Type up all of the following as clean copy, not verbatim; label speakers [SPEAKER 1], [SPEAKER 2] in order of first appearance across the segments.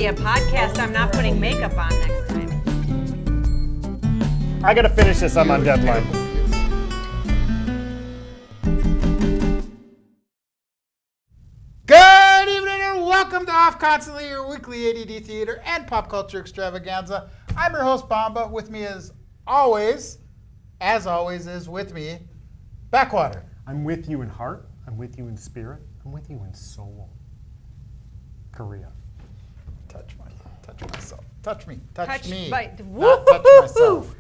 [SPEAKER 1] be a podcast. I'm not putting makeup on next time.
[SPEAKER 2] I gotta finish this. I'm on deadline.
[SPEAKER 3] Good evening and welcome to Off Constantly, your weekly ADD theater and pop culture extravaganza. I'm your host, Bamba. With me as always is with me, Backwater.
[SPEAKER 2] I'm with you in heart. I'm with you in spirit. I'm with you in soul. Korea.
[SPEAKER 3] Touch myself. Touch me. Touch me.
[SPEAKER 1] Woo-hoo-hoo-hoo.
[SPEAKER 3] Not touch myself.
[SPEAKER 1] What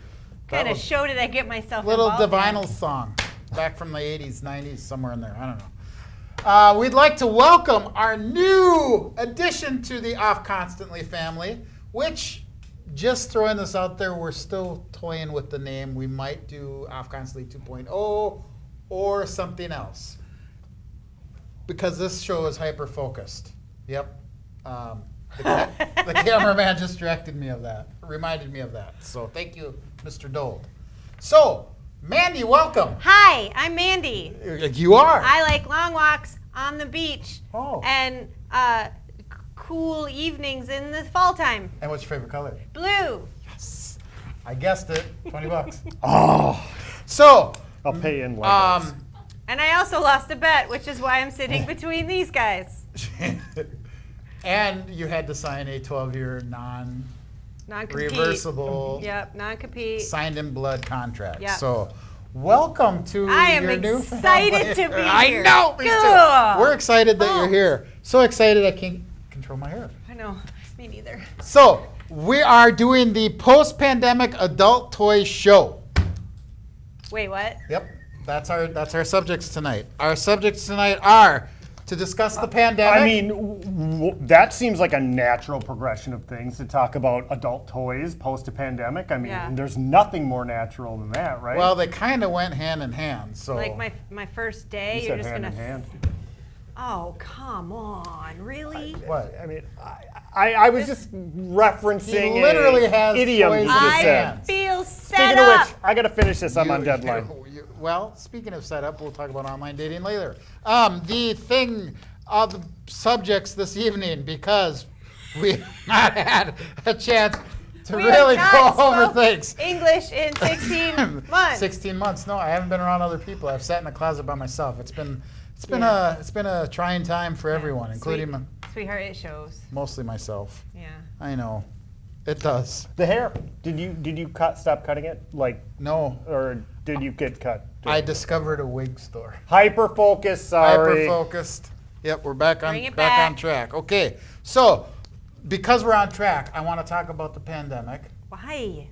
[SPEAKER 1] kind of show did I get myself
[SPEAKER 3] Little
[SPEAKER 1] involved
[SPEAKER 3] Divinal
[SPEAKER 1] in?
[SPEAKER 3] song back from the 80s, 90s, somewhere in there. I don't know. We'd like to welcome our new addition to the Off Constantly family, which, just throwing this out there, we're still toying with the name. We might do Off Constantly 2.0 or something else, because this show is hyper-focused. Yep. The cameraman just reminded me of that. So thank you, Mr. Dold. So, Mandy, welcome.
[SPEAKER 1] Hi, I'm Mandy.
[SPEAKER 3] You are.
[SPEAKER 1] I like long walks on the beach and cool evenings in the fall time.
[SPEAKER 3] And what's your favorite color?
[SPEAKER 1] Blue.
[SPEAKER 3] Yes. I guessed it. $20. Oh. So.
[SPEAKER 2] I'll pay in Legos.
[SPEAKER 1] And I also lost a bet, which is why I'm sitting between these guys.
[SPEAKER 3] And you had to sign a 12-year
[SPEAKER 1] Non-compete.
[SPEAKER 3] reversible,
[SPEAKER 1] Yep, non-compete.
[SPEAKER 3] signed in blood contract.
[SPEAKER 1] Yep.
[SPEAKER 3] So, welcome to
[SPEAKER 1] I am
[SPEAKER 3] your new
[SPEAKER 1] excited
[SPEAKER 3] family.
[SPEAKER 1] to be
[SPEAKER 3] I
[SPEAKER 1] here.
[SPEAKER 3] know, me
[SPEAKER 1] Good.
[SPEAKER 3] too. We're excited that you're here. So excited I can't control my hair.
[SPEAKER 1] I know, me neither.
[SPEAKER 3] So, we are doing the post-pandemic adult toy show.
[SPEAKER 1] Wait, what?
[SPEAKER 3] Yep, that's our subjects tonight. Our subjects tonight are to discuss the pandemic.
[SPEAKER 2] I mean, that seems like a natural progression of things to talk about adult toys post a pandemic. I mean,
[SPEAKER 1] Yeah.
[SPEAKER 2] there's nothing more natural than that, right?
[SPEAKER 3] Well, they kind of went hand in hand. So,
[SPEAKER 1] Like my first day,
[SPEAKER 2] you
[SPEAKER 1] you're
[SPEAKER 2] said
[SPEAKER 1] just
[SPEAKER 2] hand
[SPEAKER 1] gonna.
[SPEAKER 2] in hand.
[SPEAKER 1] Oh, come on, really?
[SPEAKER 3] what?
[SPEAKER 2] I mean, I was just referencing
[SPEAKER 3] He literally
[SPEAKER 2] a
[SPEAKER 3] has
[SPEAKER 2] idiom
[SPEAKER 3] toys
[SPEAKER 2] you
[SPEAKER 3] in
[SPEAKER 2] just
[SPEAKER 3] his
[SPEAKER 1] I
[SPEAKER 2] said.
[SPEAKER 3] hands.
[SPEAKER 1] feel set
[SPEAKER 2] Speaking
[SPEAKER 1] up.
[SPEAKER 2] of which, I gotta finish this. I'm on deadline.
[SPEAKER 3] Well, speaking of setup, we'll talk about online dating later. The thing of the subjects this evening, because we have not had a chance to
[SPEAKER 1] We
[SPEAKER 3] really
[SPEAKER 1] have
[SPEAKER 3] go
[SPEAKER 1] not
[SPEAKER 3] over
[SPEAKER 1] spoke
[SPEAKER 3] things.
[SPEAKER 1] English in 16 months.
[SPEAKER 3] 16 months. No, I haven't been around other people. I've sat in a closet by myself. It's been a trying time for everyone, including
[SPEAKER 1] Sweetheart, it shows.
[SPEAKER 3] mostly myself.
[SPEAKER 1] Yeah.
[SPEAKER 3] I know, it does.
[SPEAKER 2] The hair. Did you stop cutting it? Like,
[SPEAKER 3] No,
[SPEAKER 2] or did you get cut?
[SPEAKER 3] I discovered a wig store.
[SPEAKER 2] Hyper focus. Sorry.
[SPEAKER 3] Hyper focused. Yep, we're back
[SPEAKER 1] Bring it
[SPEAKER 3] back on
[SPEAKER 1] back.
[SPEAKER 3] track. Okay, so because we're on track, I want to talk about the pandemic.
[SPEAKER 1] Why?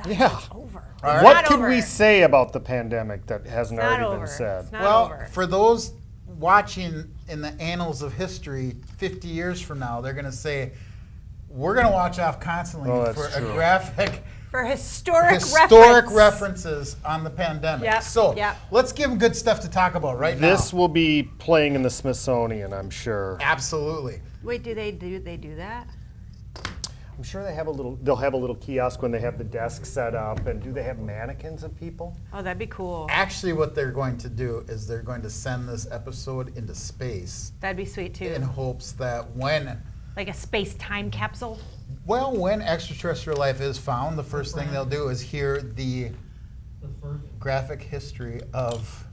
[SPEAKER 3] Yeah.
[SPEAKER 1] It's over.
[SPEAKER 3] All right.
[SPEAKER 1] It's
[SPEAKER 2] What
[SPEAKER 1] not
[SPEAKER 2] can
[SPEAKER 1] over.
[SPEAKER 2] we say about the pandemic that hasn't
[SPEAKER 1] It's not
[SPEAKER 2] already
[SPEAKER 1] over.
[SPEAKER 2] been said?
[SPEAKER 1] It's not
[SPEAKER 3] Well,
[SPEAKER 1] over.
[SPEAKER 3] for those watching in the annals of history 50 years from now, they're going to say, we're going to watch Off Constantly
[SPEAKER 2] Oh, that's
[SPEAKER 3] for a
[SPEAKER 2] true.
[SPEAKER 3] graphic
[SPEAKER 1] For historic
[SPEAKER 3] references on the pandemic.
[SPEAKER 1] Yep,
[SPEAKER 3] So
[SPEAKER 1] yep.
[SPEAKER 3] let's give them good stuff to talk about right now.
[SPEAKER 2] This will be playing in the Smithsonian, I'm sure.
[SPEAKER 3] Absolutely.
[SPEAKER 1] Wait, do they do that?
[SPEAKER 2] I'm sure they'll have a little kiosk when they have the desk set up. And do they have mannequins of people?
[SPEAKER 1] Oh, that'd be cool.
[SPEAKER 3] Actually, what they're going to do is they're going to send this episode into space
[SPEAKER 1] That'd be sweet too.
[SPEAKER 3] in hopes that when
[SPEAKER 1] Like a space time capsule.
[SPEAKER 3] when extraterrestrial life is found, the first thing they'll do is hear the graphic history of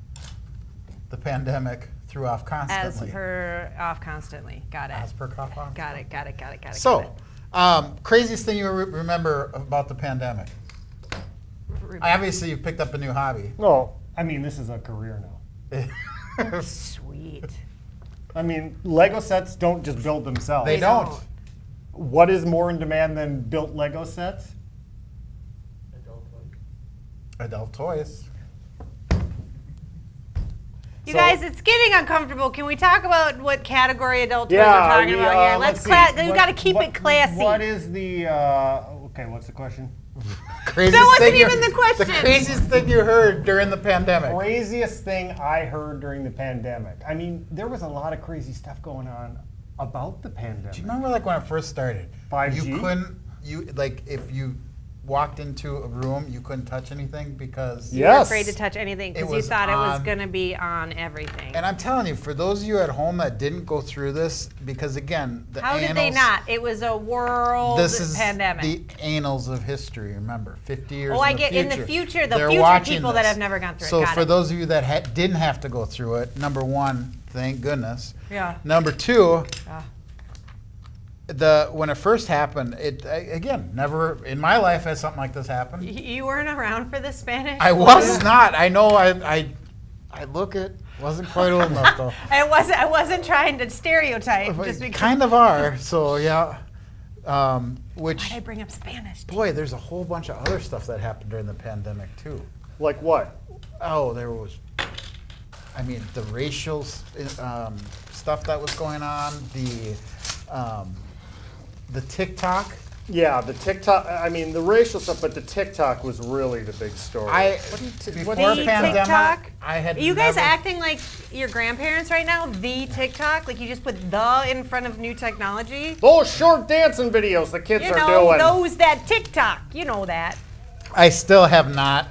[SPEAKER 3] the pandemic through Off Constantly.
[SPEAKER 1] As per Off Constantly. Got it.
[SPEAKER 3] As per Off Constantly.
[SPEAKER 1] Got it.
[SPEAKER 3] So, craziest thing you remember about the pandemic? Obviously, you picked up a new hobby.
[SPEAKER 2] Well, I mean, this is a career now.
[SPEAKER 1] Sweet.
[SPEAKER 2] I mean, Lego sets don't just build themselves.
[SPEAKER 3] They don't.
[SPEAKER 2] What is more in demand than built Lego sets?
[SPEAKER 3] Adult toys.
[SPEAKER 1] You
[SPEAKER 3] So-
[SPEAKER 1] guys, it's getting uncomfortable. Can we talk about what category adult toys
[SPEAKER 2] Yeah,
[SPEAKER 1] we're talking about here?
[SPEAKER 2] let's see.
[SPEAKER 1] We've got to keep it classy.
[SPEAKER 2] What is the, okay, what's the question?
[SPEAKER 3] Craziest
[SPEAKER 1] wasn't
[SPEAKER 3] thing
[SPEAKER 1] even the question.
[SPEAKER 3] The craziest thing you heard during the pandemic.
[SPEAKER 2] Craziest thing I heard during the pandemic. I mean, there was a lot of crazy stuff going on about the pandemic.
[SPEAKER 3] Do you remember like when it first started?
[SPEAKER 2] 5G?
[SPEAKER 3] You couldn't, if you walked into a room, you couldn't touch anything because
[SPEAKER 1] You were
[SPEAKER 2] Yes.
[SPEAKER 1] afraid to touch anything
[SPEAKER 3] It
[SPEAKER 1] because you
[SPEAKER 3] was
[SPEAKER 1] thought it was
[SPEAKER 3] on-
[SPEAKER 1] going to be on everything.
[SPEAKER 3] And I'm telling you, for those of you at home that didn't go through this, because again, the
[SPEAKER 1] How did they
[SPEAKER 3] annals-
[SPEAKER 1] not? It was a world
[SPEAKER 3] This is
[SPEAKER 1] pandemic.
[SPEAKER 3] the annals of history. Remember, 50 years.
[SPEAKER 1] Oh, I
[SPEAKER 3] in the
[SPEAKER 1] get
[SPEAKER 3] future,
[SPEAKER 1] in the future, the
[SPEAKER 3] they're
[SPEAKER 1] future
[SPEAKER 3] watching
[SPEAKER 1] people that
[SPEAKER 3] this.
[SPEAKER 1] have never gone through it.
[SPEAKER 3] So
[SPEAKER 1] Got
[SPEAKER 3] for
[SPEAKER 1] it.
[SPEAKER 3] those of you that didn't have to go through it, number one, thank goodness.
[SPEAKER 1] Yeah.
[SPEAKER 3] Number two,
[SPEAKER 1] Ah.
[SPEAKER 3] when it first happened, again, never in my life has something like this happened.
[SPEAKER 1] You weren't around for the Spanish?
[SPEAKER 3] I was not. I know. I look it. Wasn't quite old enough though.
[SPEAKER 1] I wasn't trying to stereotype. Just because.
[SPEAKER 3] Kind of are. So yeah. Which
[SPEAKER 1] Why'd I bring up Spanish?
[SPEAKER 3] boy, there's a whole bunch of other stuff that happened during the pandemic too.
[SPEAKER 2] Like what?
[SPEAKER 3] Oh, there was. I mean, the racial stuff that was going on. The TikTok.
[SPEAKER 2] Yeah, the TikTok. I mean, the racial stuff, but the TikTok was really the big story.
[SPEAKER 3] Before
[SPEAKER 1] The
[SPEAKER 3] pandemic,
[SPEAKER 1] TikTok?
[SPEAKER 3] I had.
[SPEAKER 1] Are you guys
[SPEAKER 3] never-
[SPEAKER 1] acting like your grandparents right now? The TikTok? Like you just put the in front of new technology?
[SPEAKER 2] Those short dancing videos the kids
[SPEAKER 1] You
[SPEAKER 2] are
[SPEAKER 1] know,
[SPEAKER 2] doing.
[SPEAKER 1] those that TikTok. You know that.
[SPEAKER 3] I still have not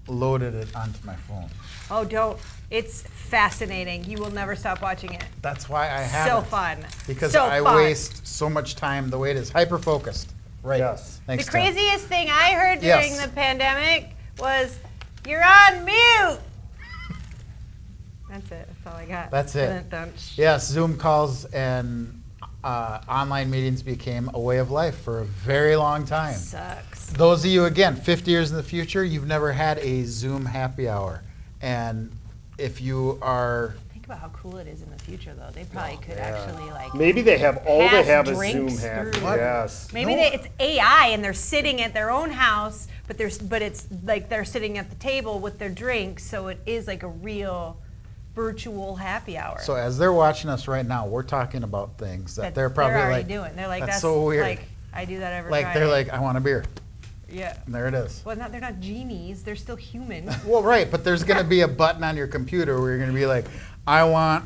[SPEAKER 3] loaded it onto my phone.
[SPEAKER 1] Oh, don't. It's fascinating. You will never stop watching it.
[SPEAKER 3] That's why I have
[SPEAKER 1] So
[SPEAKER 3] it.
[SPEAKER 1] fun.
[SPEAKER 3] Because
[SPEAKER 1] so
[SPEAKER 3] I
[SPEAKER 1] fun.
[SPEAKER 3] waste so much time the way it is. Hyper focused. Right.
[SPEAKER 2] Yes.
[SPEAKER 3] Thanks,
[SPEAKER 1] The
[SPEAKER 3] Tim.
[SPEAKER 1] craziest thing I heard during
[SPEAKER 3] Yes.
[SPEAKER 1] the pandemic was, "You're on mute." That's it. That's all I got.
[SPEAKER 3] That's it.
[SPEAKER 1] Dun.
[SPEAKER 3] Yes, Zoom calls and online meetings became a way of life for a very long time.
[SPEAKER 1] Sucks.
[SPEAKER 3] Those of you, again, 50 years in the future, you've never had a Zoom happy hour. And if you are,
[SPEAKER 1] Think about how cool it is in the future, though. They probably could
[SPEAKER 2] yeah.
[SPEAKER 1] actually like.
[SPEAKER 2] Maybe they have all they
[SPEAKER 1] Pass
[SPEAKER 2] have is Zoom
[SPEAKER 1] drinks
[SPEAKER 2] happy.
[SPEAKER 1] through.
[SPEAKER 2] Yes.
[SPEAKER 1] Maybe
[SPEAKER 3] No.
[SPEAKER 1] it's AI and they're sitting at their own house, but it's like they're sitting at the table with their drinks, so it is like a real virtual happy hour.
[SPEAKER 3] so as they're watching us right now, we're talking about things that they're probably
[SPEAKER 1] already
[SPEAKER 3] like,
[SPEAKER 1] doing. They're like,
[SPEAKER 3] that's
[SPEAKER 1] that's
[SPEAKER 3] so weird.
[SPEAKER 1] Like, I do that every
[SPEAKER 3] like
[SPEAKER 1] Friday.
[SPEAKER 3] they're like, I want a beer.
[SPEAKER 1] Yeah.
[SPEAKER 3] And there it is.
[SPEAKER 1] Well, they're not genies. They're still human.
[SPEAKER 3] Well, right, but there's going to be a button on your computer where you're going to be like, I want.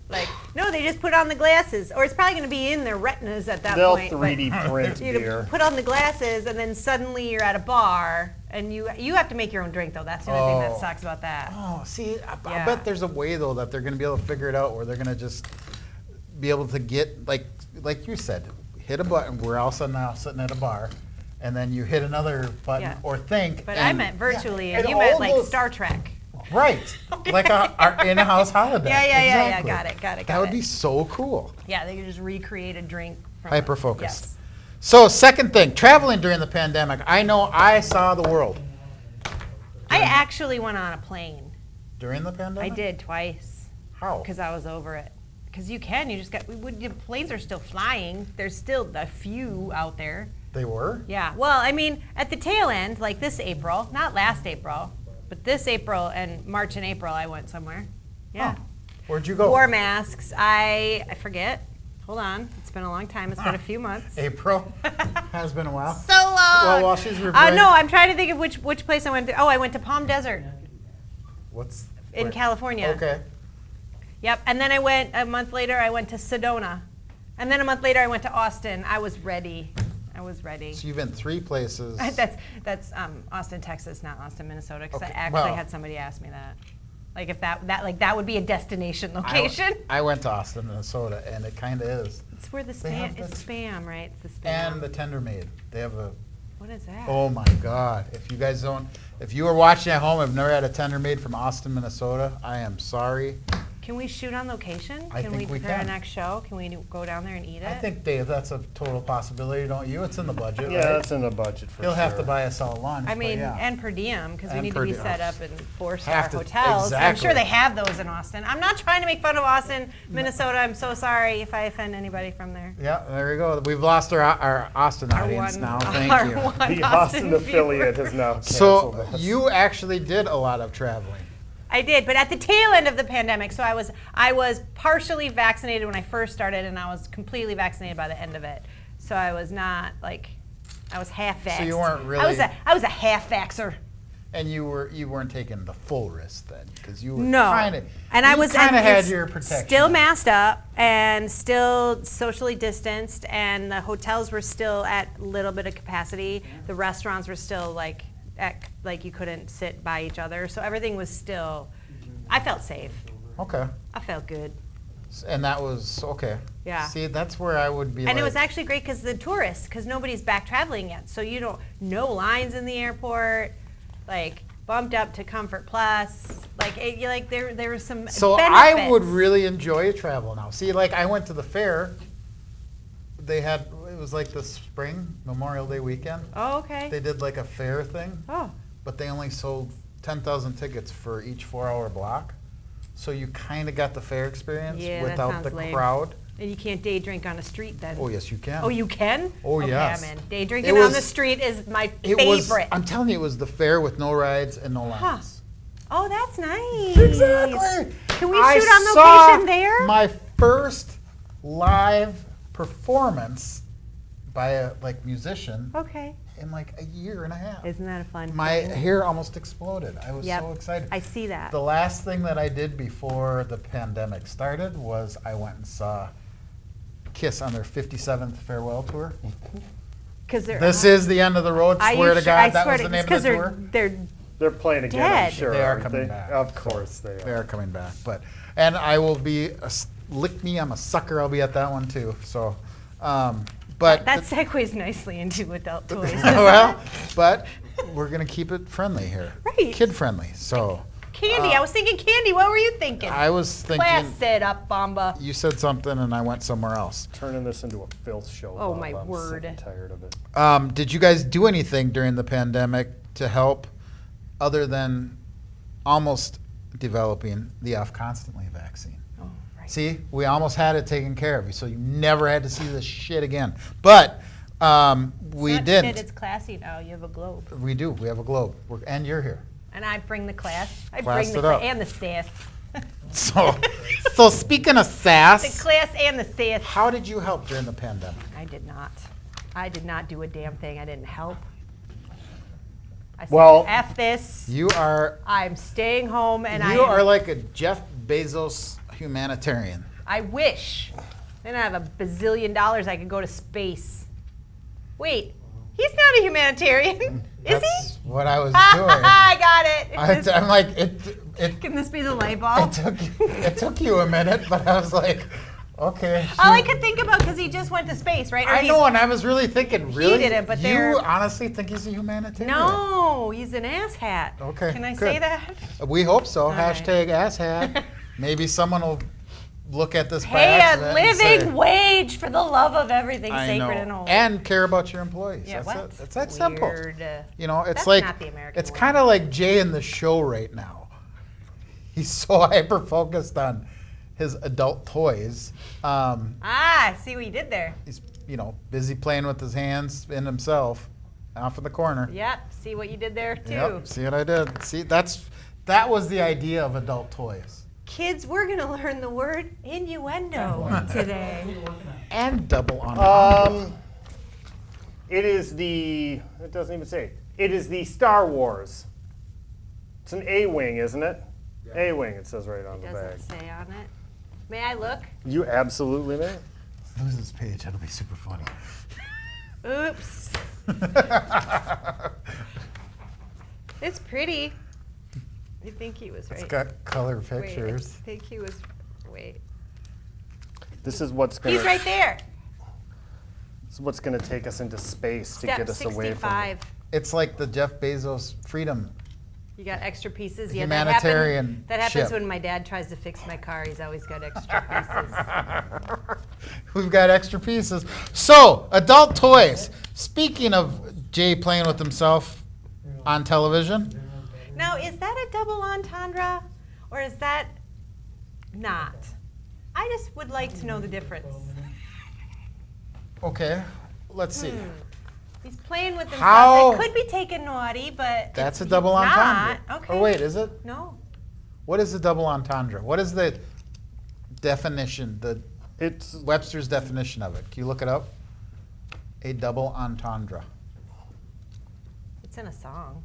[SPEAKER 1] Like, no, they just put on the glasses, or it's probably going to be in their retinas at that
[SPEAKER 2] They'll
[SPEAKER 1] point.
[SPEAKER 2] 3D print
[SPEAKER 1] You
[SPEAKER 2] beer.
[SPEAKER 1] put on the glasses, and then suddenly you're at a bar, and you have to make your own drink, though. That's the only thing that
[SPEAKER 3] Oh.
[SPEAKER 1] sucks about that.
[SPEAKER 3] Oh, see, I
[SPEAKER 1] Yeah.
[SPEAKER 3] bet there's a way though that they're going to be able to figure it out where they're going to just be able to get like you said, hit a button. We're all sitting now sitting at a bar, and then you hit another button
[SPEAKER 1] Yeah.
[SPEAKER 3] or think.
[SPEAKER 1] But I
[SPEAKER 3] and-
[SPEAKER 1] meant virtually,
[SPEAKER 2] Yeah,
[SPEAKER 1] and
[SPEAKER 2] and
[SPEAKER 1] you meant
[SPEAKER 2] all
[SPEAKER 1] like
[SPEAKER 2] those-
[SPEAKER 1] Star Trek.
[SPEAKER 3] Right, like our in-house holiday.
[SPEAKER 1] Yeah.
[SPEAKER 3] Exactly.
[SPEAKER 1] Got it.
[SPEAKER 3] That would be so cool.
[SPEAKER 1] Yeah, they could just recreate a drink. From
[SPEAKER 3] Hyper focused.
[SPEAKER 1] Yes.
[SPEAKER 3] So second thing, traveling during the pandemic. I know I saw the world
[SPEAKER 1] I actually went on a plane.
[SPEAKER 3] during the
[SPEAKER 1] I
[SPEAKER 3] pandemic.
[SPEAKER 1] did twice.
[SPEAKER 3] How?
[SPEAKER 1] Because I was over it. Because you just got, the planes are still flying. There's still a few out there.
[SPEAKER 3] They were.
[SPEAKER 1] Yeah. Well, I mean, at the tail end, like this April, not last April, but this April and March and April, I went somewhere. Yeah.
[SPEAKER 3] Huh. Where'd you go?
[SPEAKER 1] Wore masks. I forget. Hold on. It's been a long time. It's been a few months.
[SPEAKER 3] April. Has been a while.
[SPEAKER 1] So long.
[SPEAKER 3] Well, while she's reviewing-
[SPEAKER 1] No, I'm trying to think of which place I went to. Oh, I went to Palm Desert
[SPEAKER 3] What's
[SPEAKER 1] in
[SPEAKER 3] where?
[SPEAKER 1] California.
[SPEAKER 3] Okay.
[SPEAKER 1] Yep. And then a month later, I went to Sedona. And then a month later, I went to Austin. I was ready.
[SPEAKER 3] So you've been 3 places.
[SPEAKER 1] That's Austin, Texas, not Austin, Minnesota, because
[SPEAKER 3] Okay,
[SPEAKER 1] I actually
[SPEAKER 3] well-
[SPEAKER 1] had somebody ask me that. Like if that would be a destination location.
[SPEAKER 3] I went to Austin, Minnesota, and it kind of is.
[SPEAKER 1] It's where the
[SPEAKER 3] They have
[SPEAKER 1] spam. It's
[SPEAKER 3] the-
[SPEAKER 1] spam, right? It's the spam.
[SPEAKER 3] And the Tender Maid. They have a.
[SPEAKER 1] What is that?
[SPEAKER 3] Oh my God! If you guys don't, if you are watching at home, have never had a Tender Maid from Austin, Minnesota, I am sorry.
[SPEAKER 1] Can we shoot on location?
[SPEAKER 3] I
[SPEAKER 1] can
[SPEAKER 3] think we
[SPEAKER 1] for our
[SPEAKER 3] can.
[SPEAKER 1] next show? Can we go down there and eat it?
[SPEAKER 3] I think, Dave, that's a total possibility, don't you? It's in the budget,
[SPEAKER 2] Yeah,
[SPEAKER 3] right?
[SPEAKER 2] that's in the budget for
[SPEAKER 3] He'll
[SPEAKER 2] sure.
[SPEAKER 3] have to buy us all lunch.
[SPEAKER 1] I
[SPEAKER 3] but
[SPEAKER 1] mean,
[SPEAKER 3] yeah.
[SPEAKER 1] and per diem, because we
[SPEAKER 3] And
[SPEAKER 1] need
[SPEAKER 3] per
[SPEAKER 1] to be
[SPEAKER 3] diem.
[SPEAKER 1] set up in 4-star
[SPEAKER 3] Have to-
[SPEAKER 1] hotels. I'm sure
[SPEAKER 3] exactly.
[SPEAKER 1] they have those in Austin. I'm not trying to make fun of Austin, Minnesota. I'm so sorry if I offend anybody from there.
[SPEAKER 3] Yeah, there you go. We've lost our Austin audience now. Thank
[SPEAKER 1] our
[SPEAKER 3] you.
[SPEAKER 1] one
[SPEAKER 2] The Austin
[SPEAKER 1] viewer.
[SPEAKER 2] affiliate has now canceled
[SPEAKER 3] So
[SPEAKER 2] us.
[SPEAKER 3] you actually did a lot of traveling.
[SPEAKER 1] I did, but at the tail end of the pandemic. So I was partially vaccinated when I first started, and I was completely vaccinated by the end of it. So I was not like, I was half vaxxed.
[SPEAKER 3] So you weren't
[SPEAKER 1] I was
[SPEAKER 3] really-
[SPEAKER 1] a half vaxxer.
[SPEAKER 3] And you weren't taking the full risk then, because you were
[SPEAKER 1] No.
[SPEAKER 3] kind of,
[SPEAKER 1] And I was
[SPEAKER 3] kind of
[SPEAKER 1] and
[SPEAKER 3] had
[SPEAKER 1] it's
[SPEAKER 3] your protection.
[SPEAKER 1] still masked up and still socially distanced, and the hotels were still at a little bit of capacity. The restaurants were still like you couldn't sit by each other, so everything was still. I felt safe.
[SPEAKER 3] Okay.
[SPEAKER 1] I felt good.
[SPEAKER 3] And that was okay.
[SPEAKER 1] Yeah.
[SPEAKER 3] See, that's where I would be.
[SPEAKER 1] And it
[SPEAKER 3] like,
[SPEAKER 1] was actually great because the tourists, because nobody's back traveling yet, so you don't no lines in the airport, like bumped up to Comfort Plus, there was some.
[SPEAKER 3] So
[SPEAKER 1] benefits.
[SPEAKER 3] I would really enjoy travel now. See, like I went to the fair. It was like the spring Memorial Day weekend.
[SPEAKER 1] Oh, okay.
[SPEAKER 3] They did like a fair thing,
[SPEAKER 1] Oh,
[SPEAKER 3] but they only sold 10,000 tickets for each 4-hour block. So you kind of got the fair experience
[SPEAKER 1] Yeah, that
[SPEAKER 3] without
[SPEAKER 1] sounds
[SPEAKER 3] the
[SPEAKER 1] lame.
[SPEAKER 3] crowd.
[SPEAKER 1] and you can't day drink on a street then.
[SPEAKER 3] Oh yes, you can.
[SPEAKER 1] Oh, you can?
[SPEAKER 3] Oh,
[SPEAKER 1] okay,
[SPEAKER 3] yes.
[SPEAKER 1] I'm in. Day drinking
[SPEAKER 3] It
[SPEAKER 1] on the
[SPEAKER 3] was-
[SPEAKER 1] street is my
[SPEAKER 3] It
[SPEAKER 1] favorite.
[SPEAKER 3] was. I'm telling you, it was the fair with no rides and no
[SPEAKER 1] Huh.
[SPEAKER 3] lines.
[SPEAKER 1] Oh, that's nice.
[SPEAKER 3] Exactly.
[SPEAKER 1] Can we
[SPEAKER 3] I
[SPEAKER 1] shoot on
[SPEAKER 3] saw
[SPEAKER 1] location there?
[SPEAKER 3] My first live performance by a musician
[SPEAKER 1] Okay.
[SPEAKER 3] in like a year and a half.
[SPEAKER 1] Isn't that a fun
[SPEAKER 3] My
[SPEAKER 1] thing?
[SPEAKER 3] hair almost exploded. I was
[SPEAKER 1] Yep.
[SPEAKER 3] so excited.
[SPEAKER 1] I see that.
[SPEAKER 3] The last thing that I did before the pandemic started was I went and saw Kiss on their 57th farewell tour.
[SPEAKER 1] Because they're.
[SPEAKER 3] This is the end of the road.
[SPEAKER 1] Are
[SPEAKER 3] Swear
[SPEAKER 1] you
[SPEAKER 3] to
[SPEAKER 1] sure?
[SPEAKER 3] God,
[SPEAKER 1] I
[SPEAKER 3] that
[SPEAKER 1] swear
[SPEAKER 3] was
[SPEAKER 1] to
[SPEAKER 3] the name of
[SPEAKER 1] because
[SPEAKER 3] the tour.
[SPEAKER 1] they're
[SPEAKER 2] They're playing again,
[SPEAKER 1] Dead.
[SPEAKER 2] I'm sure.
[SPEAKER 3] They are
[SPEAKER 2] aren't
[SPEAKER 3] coming
[SPEAKER 2] they?
[SPEAKER 3] back.
[SPEAKER 2] Of course they
[SPEAKER 3] They
[SPEAKER 2] are.
[SPEAKER 3] are coming back, and I will be lick me. I'm a sucker. I'll be at that one too. So, but
[SPEAKER 1] that segues nicely into adult toys.
[SPEAKER 3] well, but we're gonna keep it friendly here,
[SPEAKER 1] Right.
[SPEAKER 3] Kid friendly. So
[SPEAKER 1] Candy. I was thinking candy. What were you thinking?
[SPEAKER 3] I was thinking
[SPEAKER 1] Class it up, Bomba.
[SPEAKER 3] you said something and I went somewhere else.
[SPEAKER 2] Turning this into a filth show.
[SPEAKER 1] Oh,
[SPEAKER 2] Bob.
[SPEAKER 1] my
[SPEAKER 2] I'm
[SPEAKER 1] word.
[SPEAKER 2] sick and tired of it.
[SPEAKER 3] Did you guys do anything during the pandemic to help, other than almost developing the Off Constantly vaccine?
[SPEAKER 1] Oh, right.
[SPEAKER 3] See, we almost had it taken care of, so you never had to see this shit again. But we
[SPEAKER 1] It's not
[SPEAKER 3] didn't.
[SPEAKER 1] shit, it's classy now. You have a globe.
[SPEAKER 3] We do. We have a globe, and you're here.
[SPEAKER 1] And I bring the class. I
[SPEAKER 3] Class
[SPEAKER 1] bring
[SPEAKER 3] it
[SPEAKER 1] the
[SPEAKER 3] up.
[SPEAKER 1] and the sass.
[SPEAKER 3] So speaking of
[SPEAKER 1] The
[SPEAKER 3] sass,
[SPEAKER 1] class and the sass.
[SPEAKER 3] how did you help during the pandemic?
[SPEAKER 1] I did not. I did not do a damn thing. I didn't help. I said,
[SPEAKER 2] Well-
[SPEAKER 1] F this.
[SPEAKER 3] You are
[SPEAKER 1] I'm staying home and
[SPEAKER 3] you are like a Jeff Bezos humanitarian.
[SPEAKER 1] I wish. Then I have a bazillion dollars. I could go to space. Wait, he's not a humanitarian, is
[SPEAKER 3] That's
[SPEAKER 1] he?
[SPEAKER 3] what I was
[SPEAKER 1] I
[SPEAKER 3] doing.
[SPEAKER 1] got it.
[SPEAKER 3] I'm like it.
[SPEAKER 1] Can this be the light bulb?
[SPEAKER 3] It took you a minute, but I was like, okay.
[SPEAKER 1] All I
[SPEAKER 3] shoot.
[SPEAKER 1] could think about because he just went to space, right? Or
[SPEAKER 3] I
[SPEAKER 1] he's-
[SPEAKER 3] know, and I was really thinking, really?
[SPEAKER 1] didn't, but
[SPEAKER 3] you
[SPEAKER 1] they're-
[SPEAKER 3] honestly think he's a humanitarian?
[SPEAKER 1] No, he's an asshat.
[SPEAKER 3] Okay,
[SPEAKER 1] Can I
[SPEAKER 3] good.
[SPEAKER 1] say that?
[SPEAKER 3] We hope so.
[SPEAKER 1] right.
[SPEAKER 3] Hashtag asshat. Maybe someone will look at this by
[SPEAKER 1] Pay a
[SPEAKER 3] accident and say,
[SPEAKER 1] living wage for the love of everything
[SPEAKER 3] I
[SPEAKER 1] sacred
[SPEAKER 3] know.
[SPEAKER 1] and holy.
[SPEAKER 3] And care about your employees.
[SPEAKER 1] yeah,
[SPEAKER 3] That's
[SPEAKER 1] what?
[SPEAKER 3] it. It's that simple.
[SPEAKER 1] Weird.
[SPEAKER 3] You know, it's
[SPEAKER 1] That's
[SPEAKER 3] like
[SPEAKER 1] not the American
[SPEAKER 3] it's
[SPEAKER 1] way.
[SPEAKER 3] kind of like Jay in the show right now. He's so hyper focused on his adult toys.
[SPEAKER 1] Ah, see what you did there.
[SPEAKER 3] He's busy playing with his hands and himself off in the corner.
[SPEAKER 1] Yep, see what you did there too.
[SPEAKER 3] Yep. See what I did? See, that was the idea of adult toys.
[SPEAKER 1] Kids, we're gonna learn the word innuendo today.
[SPEAKER 3] And double entendre.
[SPEAKER 2] It is the. It doesn't even say. It is the Star Wars. It's an A-wing, isn't it? A-wing. It says right on the bag.
[SPEAKER 1] Doesn't say on it. May I look?
[SPEAKER 2] You absolutely may.
[SPEAKER 3] Lose this page. That'll be super funny.
[SPEAKER 1] Oops. It's pretty. I think he was right.
[SPEAKER 3] It's got color
[SPEAKER 1] Wait, I
[SPEAKER 3] pictures.
[SPEAKER 1] think he was. Wait.
[SPEAKER 2] This is what's gonna.
[SPEAKER 1] He's right there.
[SPEAKER 2] This is what's gonna take us into space to
[SPEAKER 1] Step
[SPEAKER 2] get us away from.
[SPEAKER 1] 65.
[SPEAKER 3] It's like the Jeff Bezos freedom.
[SPEAKER 1] You got extra pieces.
[SPEAKER 3] Humanitarian
[SPEAKER 1] That happens
[SPEAKER 3] ship.
[SPEAKER 1] when my dad tries to fix my car. He's always got extra pieces.
[SPEAKER 3] We've got extra pieces. So, adult toys. Speaking of Jay playing with himself on television,
[SPEAKER 1] Now, is that a double entendre, or is that not? I just would like to know the difference.
[SPEAKER 3] okay, let's see.
[SPEAKER 1] He's playing with himself.
[SPEAKER 3] How-
[SPEAKER 1] That could be taken naughty, but
[SPEAKER 3] That's a
[SPEAKER 1] it's
[SPEAKER 3] double entendre.
[SPEAKER 1] not. Okay.
[SPEAKER 3] Or wait, is it?
[SPEAKER 1] No.
[SPEAKER 3] What is a double entendre? What is the definition, the
[SPEAKER 2] It's
[SPEAKER 3] Webster's definition of it? Can you look it up? A double entendre.
[SPEAKER 1] It's in a song.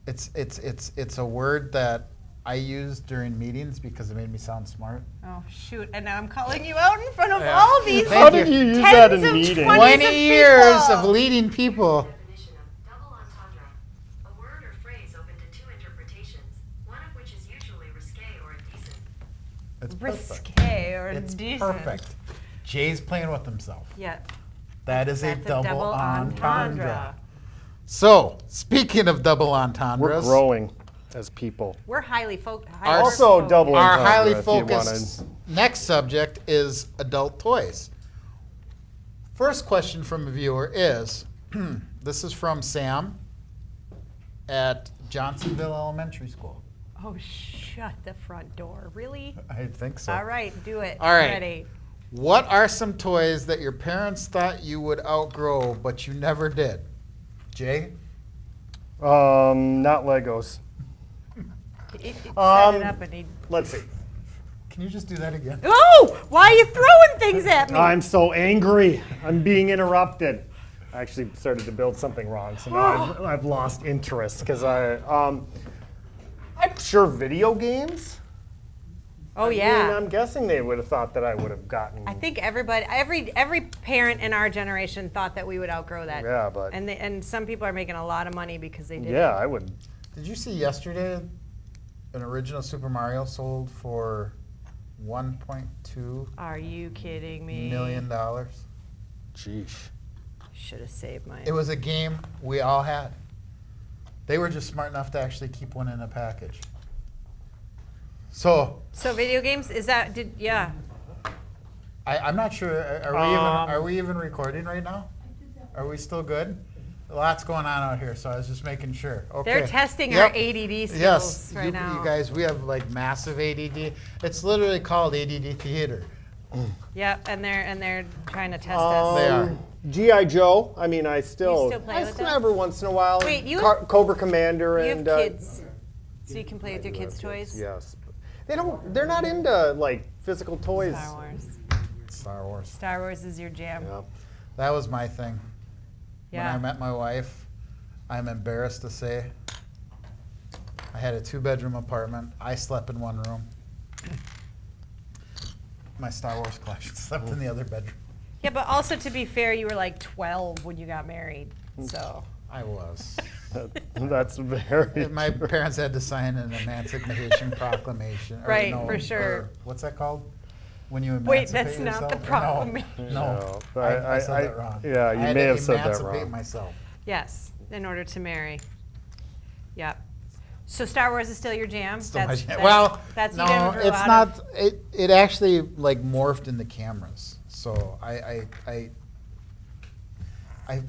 [SPEAKER 3] It's a word that I use during meetings because it made me sound smart.
[SPEAKER 1] Oh shoot! And now I'm calling you out in front of
[SPEAKER 3] Yeah.
[SPEAKER 1] all these.
[SPEAKER 3] Thank
[SPEAKER 2] How did you use that in
[SPEAKER 1] tens of
[SPEAKER 2] meetings?
[SPEAKER 1] 20s
[SPEAKER 3] 20
[SPEAKER 1] of
[SPEAKER 3] years
[SPEAKER 1] people.
[SPEAKER 3] of leading people.
[SPEAKER 4] Definition of double entendre. A word or phrase open to two interpretations, one of which is usually risque or indecent.
[SPEAKER 3] It's perfect.
[SPEAKER 1] Risque or
[SPEAKER 3] It's
[SPEAKER 1] indecent.
[SPEAKER 3] perfect. Jay's playing with himself.
[SPEAKER 1] Yeah.
[SPEAKER 3] That is
[SPEAKER 1] That's
[SPEAKER 3] a double entendre.
[SPEAKER 1] entendre.
[SPEAKER 3] So, speaking of double
[SPEAKER 2] We're
[SPEAKER 3] entendres,
[SPEAKER 2] growing as people.
[SPEAKER 1] We're highly focused.
[SPEAKER 2] Also double
[SPEAKER 3] our
[SPEAKER 2] entendre,
[SPEAKER 3] highly
[SPEAKER 2] if you
[SPEAKER 3] focused next subject is adult toys. First question from a viewer is, this is from Sam at Johnsonville Elementary School.
[SPEAKER 1] Oh, shut the front door. Really?
[SPEAKER 3] I think so.
[SPEAKER 1] All right, do it.
[SPEAKER 3] All right.
[SPEAKER 1] Ready.
[SPEAKER 3] What are some toys that your parents thought you would outgrow, but you never did? Jay?
[SPEAKER 2] Not Legos.
[SPEAKER 1] Set it
[SPEAKER 2] Um,
[SPEAKER 1] up and he...
[SPEAKER 2] Let's see.
[SPEAKER 3] Can you just do that again?
[SPEAKER 1] Oh! Why are you throwing things at me?
[SPEAKER 2] I'm so angry. I'm being interrupted. I actually started to build something wrong, so now I've lost interest because I'm sure video games.
[SPEAKER 1] Oh,
[SPEAKER 2] I mean,
[SPEAKER 1] yeah.
[SPEAKER 2] I'm guessing they would have thought that I would have gotten.
[SPEAKER 1] I think everybody, every parent in our generation thought that we would outgrow that.
[SPEAKER 2] Yeah, but
[SPEAKER 1] And some people are making a lot of money because they did.
[SPEAKER 2] yeah, I would.
[SPEAKER 3] Did you see yesterday an original Super Mario sold for $1.2
[SPEAKER 1] Are you kidding me?
[SPEAKER 3] million?
[SPEAKER 2] Sheesh.
[SPEAKER 1] Should have saved mine.
[SPEAKER 3] It was a game we all had. They were just smart enough to actually keep one in a package. So
[SPEAKER 1] So video games, is that, yeah.
[SPEAKER 3] I'm not sure. Are we even recording right now? Are we still good? A lot's going on out here, so I was just making sure. Okay.
[SPEAKER 1] They're testing
[SPEAKER 3] Yep.
[SPEAKER 1] our ADD skills
[SPEAKER 3] Yes,
[SPEAKER 1] right now.
[SPEAKER 3] you guys, we have like massive ADD. It's literally called ADD theater.
[SPEAKER 1] Yep, and they're trying to test us.
[SPEAKER 3] They are.
[SPEAKER 2] G.I. Joe. I mean, I still.
[SPEAKER 1] You still play with them?
[SPEAKER 2] every once in a while.
[SPEAKER 1] Wait, you-
[SPEAKER 2] Cobra Commander
[SPEAKER 1] You
[SPEAKER 2] and.
[SPEAKER 1] have kids, so you can play with your kids'
[SPEAKER 2] I do have
[SPEAKER 1] toys.
[SPEAKER 2] Yes. They don't. They're not into like physical toys.
[SPEAKER 1] Star Wars.
[SPEAKER 3] Star Wars.
[SPEAKER 1] Star Wars is your jam.
[SPEAKER 2] Yeah.
[SPEAKER 3] That was my thing.
[SPEAKER 1] Yeah.
[SPEAKER 3] When I met my wife, I'm embarrassed to say, I had a 2-bedroom apartment. I slept in one room. My Star Wars collection slept in the other bedroom.
[SPEAKER 1] Yeah, but also to be fair, you were like 12 when you got married, so.
[SPEAKER 3] I was.
[SPEAKER 2] That's very.
[SPEAKER 3] My parents had to sign an Emancipation Proclamation. or
[SPEAKER 1] Right,
[SPEAKER 3] no,
[SPEAKER 1] for sure.
[SPEAKER 3] or what's that called? When you
[SPEAKER 1] Wait,
[SPEAKER 3] emancipate
[SPEAKER 1] that's not the
[SPEAKER 3] yourself?
[SPEAKER 1] proclamation.
[SPEAKER 3] No,
[SPEAKER 2] No,
[SPEAKER 3] I said that wrong.
[SPEAKER 2] yeah,
[SPEAKER 3] I
[SPEAKER 2] you
[SPEAKER 3] had
[SPEAKER 2] may
[SPEAKER 3] to
[SPEAKER 2] have said that
[SPEAKER 3] emancipate
[SPEAKER 2] wrong.
[SPEAKER 3] myself.
[SPEAKER 1] Yes, in order to marry. Yep. So Star Wars is still your jam?
[SPEAKER 3] Still my jam.
[SPEAKER 1] That's,
[SPEAKER 3] Well,
[SPEAKER 1] that's you
[SPEAKER 3] no,
[SPEAKER 1] didn't grow
[SPEAKER 3] it's
[SPEAKER 1] out
[SPEAKER 3] not.
[SPEAKER 1] of-
[SPEAKER 3] It actually like morphed into cameras. So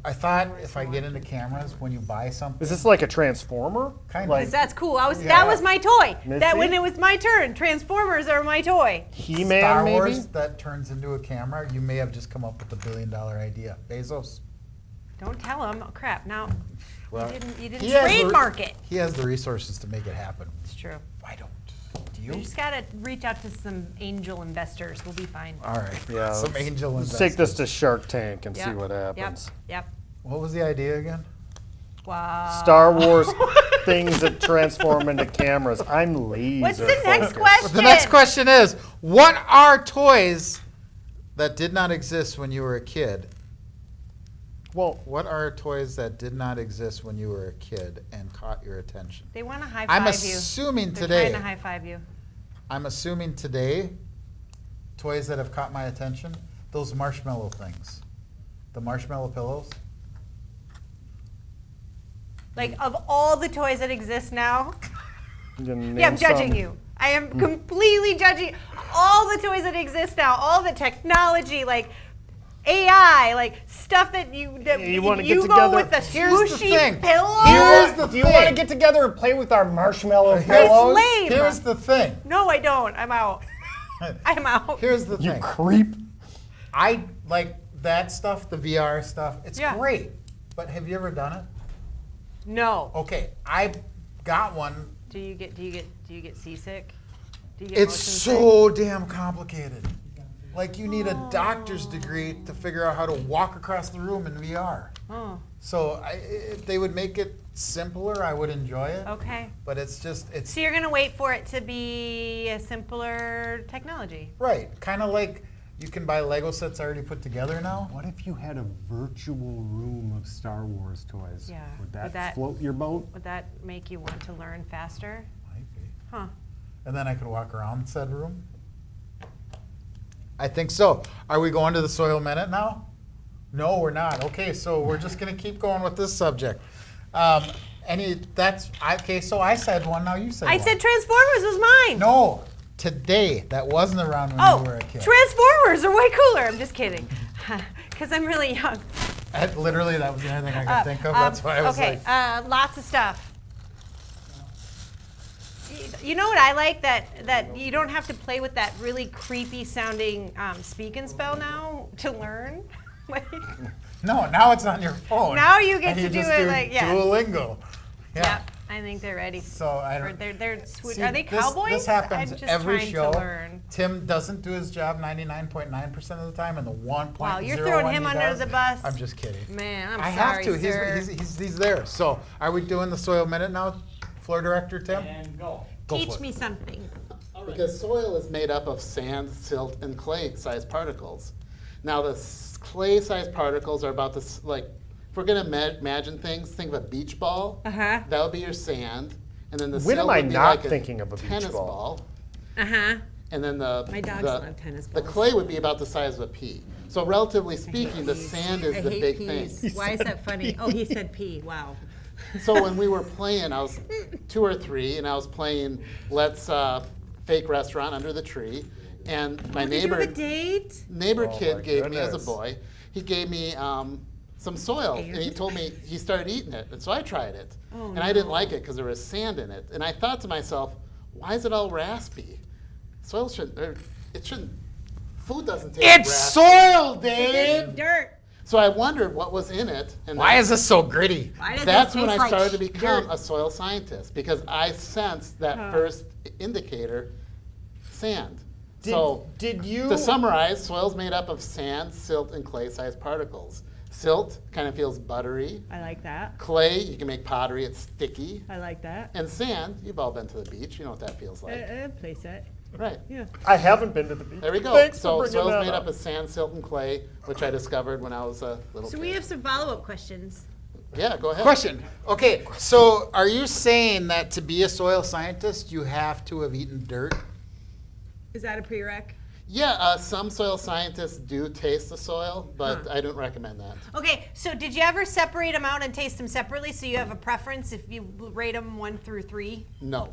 [SPEAKER 3] I thought if I get into cameras, when you buy something,
[SPEAKER 2] Is this like a transformer?
[SPEAKER 3] Kind of.
[SPEAKER 2] Like
[SPEAKER 1] That's cool. That
[SPEAKER 3] Yeah.
[SPEAKER 1] was my toy. That
[SPEAKER 2] Missy?
[SPEAKER 1] when it was my turn, Transformers are my toy.
[SPEAKER 2] He-Man,
[SPEAKER 3] Star
[SPEAKER 2] maybe?
[SPEAKER 3] Wars that turns into a camera, you may have just come up with a $1 billion idea. Bezos.
[SPEAKER 1] Don't tell him. Oh, crap. Now
[SPEAKER 3] Well,
[SPEAKER 1] you didn't
[SPEAKER 3] he has the-
[SPEAKER 1] trademark it.
[SPEAKER 3] He has the resources to make it happen.
[SPEAKER 1] It's true.
[SPEAKER 3] I don't. Do
[SPEAKER 1] You
[SPEAKER 3] you?
[SPEAKER 1] just gotta reach out to some angel investors. We'll be fine.
[SPEAKER 3] All right.
[SPEAKER 2] Yeah.
[SPEAKER 3] Some angel
[SPEAKER 2] Let's
[SPEAKER 3] investors.
[SPEAKER 2] take this to Shark Tank and see
[SPEAKER 1] Yep,
[SPEAKER 2] what happens.
[SPEAKER 1] Yep.
[SPEAKER 3] What was the idea again?
[SPEAKER 1] Wow.
[SPEAKER 2] Star Wars things that transform into cameras. I'm lazy.
[SPEAKER 1] What's the next question?
[SPEAKER 3] The next question is, what are toys that did not exist when you were a kid?
[SPEAKER 2] Well,
[SPEAKER 3] What are toys that did not exist when you were a kid and caught your attention?
[SPEAKER 1] They want to high
[SPEAKER 3] I'm
[SPEAKER 1] five you.
[SPEAKER 3] assuming
[SPEAKER 1] They're
[SPEAKER 3] today.
[SPEAKER 1] trying to high five you.
[SPEAKER 3] I'm assuming today, toys that have caught my attention, those marshmallow things, the marshmallow pillows.
[SPEAKER 1] Like of all the toys that exist now,
[SPEAKER 2] you gonna
[SPEAKER 1] yeah, I'm
[SPEAKER 2] name
[SPEAKER 1] judging
[SPEAKER 2] some?
[SPEAKER 1] you. I am completely judging all the toys that exist now, all the technology, like AI, like stuff that you
[SPEAKER 2] wanna get
[SPEAKER 1] go
[SPEAKER 2] together-
[SPEAKER 1] with the
[SPEAKER 3] Here's the
[SPEAKER 1] swooshy
[SPEAKER 3] thing.
[SPEAKER 1] pillow.
[SPEAKER 3] Here's the
[SPEAKER 2] Do you want to
[SPEAKER 3] thing.
[SPEAKER 2] get together and play with our marshmallow
[SPEAKER 3] Here's
[SPEAKER 2] pillows?
[SPEAKER 1] lame.
[SPEAKER 3] Here's the thing.
[SPEAKER 1] No, I don't. I'm out. I'm out.
[SPEAKER 3] Here's the
[SPEAKER 2] You
[SPEAKER 3] thing.
[SPEAKER 2] creep.
[SPEAKER 3] I like that stuff, the VR stuff. It's
[SPEAKER 1] Yeah.
[SPEAKER 3] great. But have you ever done it?
[SPEAKER 1] No.
[SPEAKER 3] Okay, I got one.
[SPEAKER 1] Do you get seasick? Do you get
[SPEAKER 3] It's
[SPEAKER 1] motion sick?
[SPEAKER 3] so damn complicated. Like you need a doctor's degree to figure out how to walk across the room in VR.
[SPEAKER 1] Oh,
[SPEAKER 3] So if they would make it simpler, I would enjoy it.
[SPEAKER 1] okay.
[SPEAKER 3] But it's
[SPEAKER 1] So you're gonna wait for it to be a simpler technology.
[SPEAKER 3] right. Kind of like you can buy Lego sets already put together now.
[SPEAKER 2] What if you had a virtual room of Star Wars toys?
[SPEAKER 1] Yeah.
[SPEAKER 2] Would
[SPEAKER 1] Would
[SPEAKER 2] that,
[SPEAKER 1] that-
[SPEAKER 2] float your boat?
[SPEAKER 1] Would that make you want to learn faster?
[SPEAKER 3] Might be.
[SPEAKER 1] Huh.
[SPEAKER 3] And then I could walk around said room. I think so. Are we going to the soil minute now? No, we're not. Okay, so we're just gonna keep going with this subject. Okay, so I said one, now you said
[SPEAKER 1] I
[SPEAKER 3] one.
[SPEAKER 1] said Transformers was mine.
[SPEAKER 3] No, today. That wasn't around when
[SPEAKER 1] Oh,
[SPEAKER 3] you were a kid.
[SPEAKER 1] Transformers are way cooler. I'm just kidding. Because I'm really young.
[SPEAKER 3] Literally, that was the only thing I could think of. That's why I was
[SPEAKER 1] okay,
[SPEAKER 3] like,
[SPEAKER 1] lots of stuff. You know what I like? That you don't have to play with that really creepy sounding speak and spell now to learn. Like,
[SPEAKER 3] no, now it's on your phone.
[SPEAKER 1] Now you get
[SPEAKER 3] and
[SPEAKER 1] to
[SPEAKER 3] you
[SPEAKER 1] do
[SPEAKER 3] just
[SPEAKER 1] it like, yeah.
[SPEAKER 3] Duolingo. Yeah.
[SPEAKER 1] Yep, I think they're ready.
[SPEAKER 3] So I
[SPEAKER 1] Or
[SPEAKER 3] don't.
[SPEAKER 1] they're sweet.
[SPEAKER 3] See,
[SPEAKER 1] Are they
[SPEAKER 3] this-
[SPEAKER 1] cowboys?
[SPEAKER 3] This happens
[SPEAKER 1] I'm just
[SPEAKER 3] every
[SPEAKER 1] trying
[SPEAKER 3] show.
[SPEAKER 1] to learn.
[SPEAKER 3] Tim doesn't do his job 99.9% of the time, and the 1.01
[SPEAKER 1] Wow, you're throwing him
[SPEAKER 3] he
[SPEAKER 1] under
[SPEAKER 3] does,
[SPEAKER 1] the bus.
[SPEAKER 3] I'm just kidding.
[SPEAKER 1] Man, I'm
[SPEAKER 3] I
[SPEAKER 1] sorry,
[SPEAKER 3] have to.
[SPEAKER 1] sir.
[SPEAKER 3] He's there. So are we doing the soil minute now, floor director Tim?
[SPEAKER 5] And go.
[SPEAKER 3] Go for
[SPEAKER 1] Teach
[SPEAKER 3] it.
[SPEAKER 1] me something.
[SPEAKER 6] Because soil is made up of sand, silt, and clay-sized particles. Now, the clay-sized particles are about this, like, if we're going to imagine things, think of a beach ball.
[SPEAKER 1] Uh-huh.
[SPEAKER 6] That would be your sand. And then the
[SPEAKER 2] When
[SPEAKER 6] silt
[SPEAKER 2] am I
[SPEAKER 6] would be
[SPEAKER 2] not
[SPEAKER 6] like
[SPEAKER 2] thinking of a beach
[SPEAKER 6] tennis
[SPEAKER 2] ball?
[SPEAKER 1] Uh-huh.
[SPEAKER 6] And then the
[SPEAKER 1] My dogs love tennis
[SPEAKER 6] the
[SPEAKER 1] balls.
[SPEAKER 6] clay would be about the size of a pea. So relatively speaking, the sand is the big thing.
[SPEAKER 1] Why is that funny? Oh, he said pee. Wow.
[SPEAKER 6] So when we were playing, I was 2 or 3, and I was playing Let's Fake Restaurant Under the Tree. And my
[SPEAKER 1] Did you
[SPEAKER 6] neighbor
[SPEAKER 1] have a date?
[SPEAKER 6] neighbor
[SPEAKER 2] Oh
[SPEAKER 6] kid
[SPEAKER 2] my
[SPEAKER 6] gave me as a
[SPEAKER 2] goodness.
[SPEAKER 6] boy. He gave me some soil, and he told me he started eating it, and so I tried it,
[SPEAKER 1] Oh,
[SPEAKER 6] and I didn't like it because there was sand in it, and I thought to myself, why is it all raspy? Soil shouldn't. It shouldn't. Food doesn't taste
[SPEAKER 3] It's
[SPEAKER 6] raspy.
[SPEAKER 3] soil,
[SPEAKER 1] It's
[SPEAKER 3] Dave.
[SPEAKER 1] dirt.
[SPEAKER 6] So I wondered what was in it, and
[SPEAKER 3] Why is this so gritty?
[SPEAKER 1] Why does
[SPEAKER 6] that's
[SPEAKER 1] it
[SPEAKER 6] when
[SPEAKER 1] taste
[SPEAKER 6] I
[SPEAKER 1] like
[SPEAKER 6] started to become
[SPEAKER 1] dirt?
[SPEAKER 6] a soil scientist because I sensed that first indicator, sand.
[SPEAKER 2] Did you?
[SPEAKER 6] To summarize, soil's made up of sand, silt, and clay-sized particles. Silt kind of feels buttery.
[SPEAKER 1] I like that.
[SPEAKER 6] Clay, you can make pottery, it's sticky.
[SPEAKER 1] I like that.
[SPEAKER 6] And sand, you've all been to the beach, you know what that feels like.
[SPEAKER 1] Play set.
[SPEAKER 6] Right.
[SPEAKER 1] Yeah.
[SPEAKER 2] I haven't been to the beach.
[SPEAKER 6] There we go.
[SPEAKER 2] Thanks
[SPEAKER 6] So
[SPEAKER 2] for bringing
[SPEAKER 6] soil's
[SPEAKER 2] that
[SPEAKER 6] made
[SPEAKER 2] up.
[SPEAKER 6] up of sand, silt, and clay, which I discovered when I was a little
[SPEAKER 1] So
[SPEAKER 6] kid.
[SPEAKER 1] we have some follow-up questions.
[SPEAKER 6] Yeah, go ahead.
[SPEAKER 3] Question. Okay, so are you saying that to be a soil scientist, you have to have eaten dirt?
[SPEAKER 1] Is that a prereq?
[SPEAKER 6] Yeah, some soil scientists do taste the soil, but I don't recommend that.
[SPEAKER 1] Okay, so did you ever separate them out and taste them separately so you have a preference if you rate them 1 through 3?
[SPEAKER 6] No.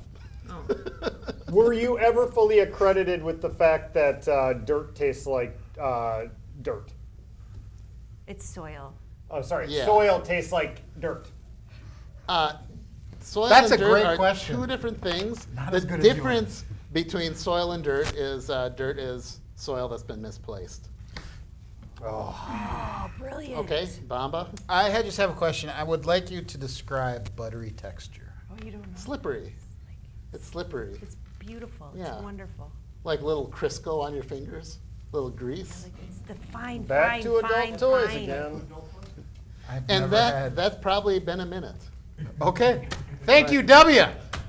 [SPEAKER 2] Were you ever fully accredited with the fact that dirt tastes like dirt?
[SPEAKER 1] It's soil.
[SPEAKER 2] Oh, sorry.
[SPEAKER 6] Yeah.
[SPEAKER 2] Soil tastes like dirt.
[SPEAKER 6] Soil
[SPEAKER 3] That's
[SPEAKER 6] and
[SPEAKER 3] a
[SPEAKER 6] dirt
[SPEAKER 3] great
[SPEAKER 6] are
[SPEAKER 3] question.
[SPEAKER 6] two different things.
[SPEAKER 3] Not
[SPEAKER 6] The
[SPEAKER 3] as good as yours.
[SPEAKER 6] difference between soil and dirt is soil that's been misplaced.
[SPEAKER 1] Oh, brilliant.
[SPEAKER 6] Okay, Bamba?
[SPEAKER 3] I just have a question. I would like you to describe buttery texture.
[SPEAKER 1] Oh, you don't know.
[SPEAKER 6] Slippery. It's slippery.
[SPEAKER 1] It's beautiful.
[SPEAKER 6] Yeah.
[SPEAKER 1] It's wonderful.
[SPEAKER 6] Like little Crisco on your fingers, little grease.
[SPEAKER 1] Like it's the fine,
[SPEAKER 2] Back
[SPEAKER 1] fine,
[SPEAKER 2] to adult
[SPEAKER 1] fine,
[SPEAKER 2] toys
[SPEAKER 1] fine.
[SPEAKER 2] again.
[SPEAKER 3] I've
[SPEAKER 6] And
[SPEAKER 3] never
[SPEAKER 6] that's probably been a minute.
[SPEAKER 3] Okay. Thank you, W.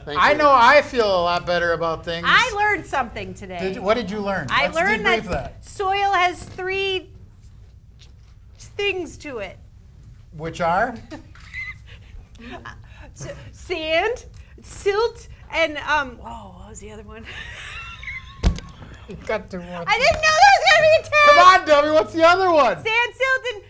[SPEAKER 6] Thank
[SPEAKER 3] I
[SPEAKER 6] you.
[SPEAKER 3] know I feel a lot better about things.
[SPEAKER 1] I learned something today.
[SPEAKER 3] What did you learn?
[SPEAKER 1] I
[SPEAKER 3] Let's
[SPEAKER 1] learned
[SPEAKER 3] debrief
[SPEAKER 1] that soil has 3 things to it.
[SPEAKER 3] Which are?
[SPEAKER 1] Sand, silt, and what was the other one?
[SPEAKER 3] You've got 2 more.
[SPEAKER 1] I didn't know there was gonna be a test.
[SPEAKER 3] Come on, W. What's the other one?
[SPEAKER 1] Sand, silt, and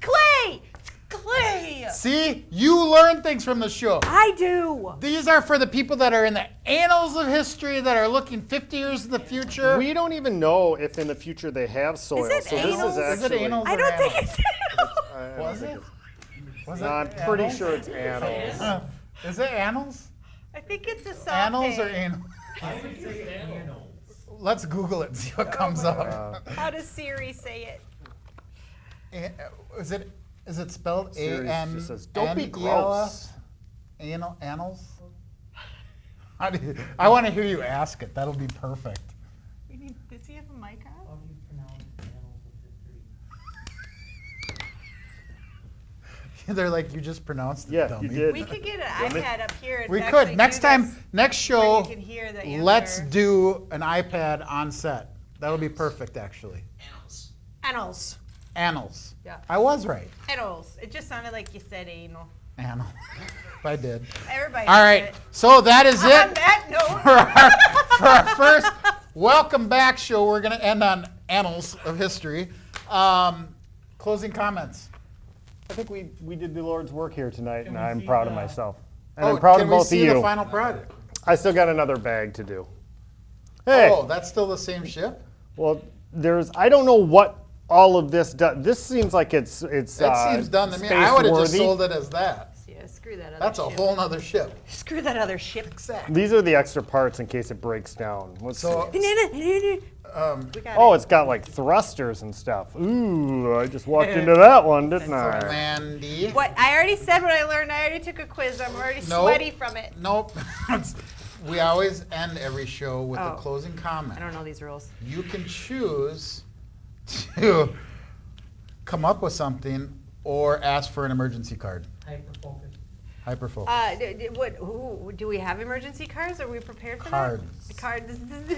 [SPEAKER 1] clay. Clay.
[SPEAKER 3] See, you learn things from the show.
[SPEAKER 1] I do.
[SPEAKER 3] These are for the people that are in the annals of history that are looking 50 years in the future.
[SPEAKER 2] We don't even know if in the future they have soil.
[SPEAKER 1] it
[SPEAKER 2] so
[SPEAKER 1] anal?
[SPEAKER 2] this is
[SPEAKER 3] Is it
[SPEAKER 2] actually.
[SPEAKER 3] anal?
[SPEAKER 1] I don't think it's.
[SPEAKER 2] I don't
[SPEAKER 3] Was
[SPEAKER 2] think
[SPEAKER 3] it?
[SPEAKER 2] it's-
[SPEAKER 3] Was
[SPEAKER 2] No, I'm pretty sure it's annals.
[SPEAKER 3] Is it annals?
[SPEAKER 1] I think it's a saute.
[SPEAKER 3] Annals or anal? Let's Google it and see what comes up.
[SPEAKER 1] How does Siri say it?
[SPEAKER 3] Is it spelled
[SPEAKER 2] Siri
[SPEAKER 3] A-N?
[SPEAKER 2] just says, "Don't be
[SPEAKER 3] N-E-L-S? Annals? I want to hear you ask it. That'll be perfect.
[SPEAKER 1] Does he have a mic on?
[SPEAKER 5] How do you pronounce annals of history?
[SPEAKER 3] They're like, you just pronounced it,
[SPEAKER 2] Yeah,
[SPEAKER 3] dummy.
[SPEAKER 2] you did.
[SPEAKER 1] We could get an
[SPEAKER 2] Dummy.
[SPEAKER 1] iPad up here. and
[SPEAKER 3] We
[SPEAKER 1] actually
[SPEAKER 3] could. Next
[SPEAKER 1] do
[SPEAKER 3] time,
[SPEAKER 1] this
[SPEAKER 3] next
[SPEAKER 1] where
[SPEAKER 3] show,
[SPEAKER 1] you can hear the answer.
[SPEAKER 3] let's do an iPad on set. That'll be perfect, actually.
[SPEAKER 1] Annals.
[SPEAKER 3] Annals.
[SPEAKER 1] Yeah.
[SPEAKER 3] I was right.
[SPEAKER 1] Annals. It just sounded like you said anal.
[SPEAKER 3] Annal. I did.
[SPEAKER 1] Everybody.
[SPEAKER 3] All
[SPEAKER 1] did
[SPEAKER 3] right.
[SPEAKER 1] it.
[SPEAKER 3] So that is
[SPEAKER 1] On
[SPEAKER 3] it
[SPEAKER 1] that note.
[SPEAKER 3] for our first welcome back show. We're going to end on annals of history. Closing comments.
[SPEAKER 2] I think we did the Lord's work here tonight,
[SPEAKER 5] Can
[SPEAKER 2] and
[SPEAKER 5] we
[SPEAKER 2] I'm
[SPEAKER 5] see
[SPEAKER 2] proud of
[SPEAKER 5] the-
[SPEAKER 2] myself. And I'm proud
[SPEAKER 3] can
[SPEAKER 2] of
[SPEAKER 3] we
[SPEAKER 2] both
[SPEAKER 3] see
[SPEAKER 2] of
[SPEAKER 3] the
[SPEAKER 2] you.
[SPEAKER 3] final product?
[SPEAKER 2] I still got another bag to do. Hey,
[SPEAKER 3] Oh, that's still the same ship?
[SPEAKER 2] well, I don't know what all of this does. This seems like it's
[SPEAKER 3] It seems done to me. I would have just
[SPEAKER 2] space-worthy.
[SPEAKER 3] sold it as that.
[SPEAKER 1] Yeah, screw that other
[SPEAKER 3] That's a
[SPEAKER 1] ship.
[SPEAKER 3] whole nother ship.
[SPEAKER 1] Screw that other ship.
[SPEAKER 3] Exactly.
[SPEAKER 2] These are the extra parts in case it breaks down. Let's
[SPEAKER 3] So,
[SPEAKER 2] see.
[SPEAKER 1] We got
[SPEAKER 2] Oh,
[SPEAKER 1] it.
[SPEAKER 2] it's got like thrusters and stuff. Ooh, I just walked into that one, didn't I?
[SPEAKER 3] Mandy.
[SPEAKER 1] What? I already said what I learned. I already took a quiz. I'm already
[SPEAKER 3] Nope.
[SPEAKER 1] sweaty from it.
[SPEAKER 3] Nope. We always end every show with a
[SPEAKER 1] Oh.
[SPEAKER 3] closing comment.
[SPEAKER 1] I don't know these rules.
[SPEAKER 3] You can choose to come up with something or ask for an emergency card.
[SPEAKER 5] Hyper-focus.
[SPEAKER 3] Hyperfocus.
[SPEAKER 1] Do we have emergency cards? Are we prepared for
[SPEAKER 3] Cards.
[SPEAKER 1] that? Cards.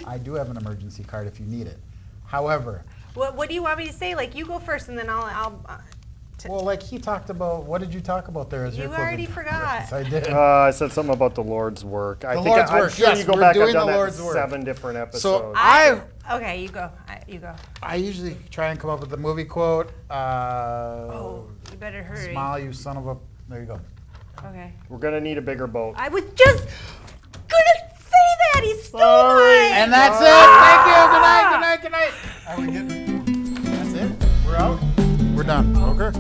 [SPEAKER 3] I do have an emergency card if you need it. However,
[SPEAKER 1] What do you want me to say? Like, you go first, and then I'll
[SPEAKER 3] well, like he talked about, what did you talk about there as your
[SPEAKER 1] You
[SPEAKER 3] closing
[SPEAKER 1] already
[SPEAKER 3] comment?
[SPEAKER 1] forgot.
[SPEAKER 3] Yes, I did.
[SPEAKER 2] I said something about the Lord's work. I
[SPEAKER 3] The
[SPEAKER 2] think
[SPEAKER 3] Lord's
[SPEAKER 2] I'm
[SPEAKER 3] work,
[SPEAKER 2] sure
[SPEAKER 3] yes,
[SPEAKER 2] you go
[SPEAKER 3] we're
[SPEAKER 2] back.
[SPEAKER 3] doing
[SPEAKER 2] I've done
[SPEAKER 3] the
[SPEAKER 2] that
[SPEAKER 3] Lord's
[SPEAKER 2] in
[SPEAKER 3] work.
[SPEAKER 2] 7 different episodes.
[SPEAKER 3] So
[SPEAKER 1] Okay, you go. You go.
[SPEAKER 3] I usually try and come up with the movie quote.
[SPEAKER 1] Oh, you better hurry.
[SPEAKER 3] Smile, you son of a. There you go.
[SPEAKER 1] Okay.
[SPEAKER 2] We're gonna need a bigger boat.
[SPEAKER 1] I was just gonna say that. He stole
[SPEAKER 2] Sorry.
[SPEAKER 1] mine.
[SPEAKER 3] And that's it. Thank you. Good night. Are we good? That's it. We're out. We're done. Okay.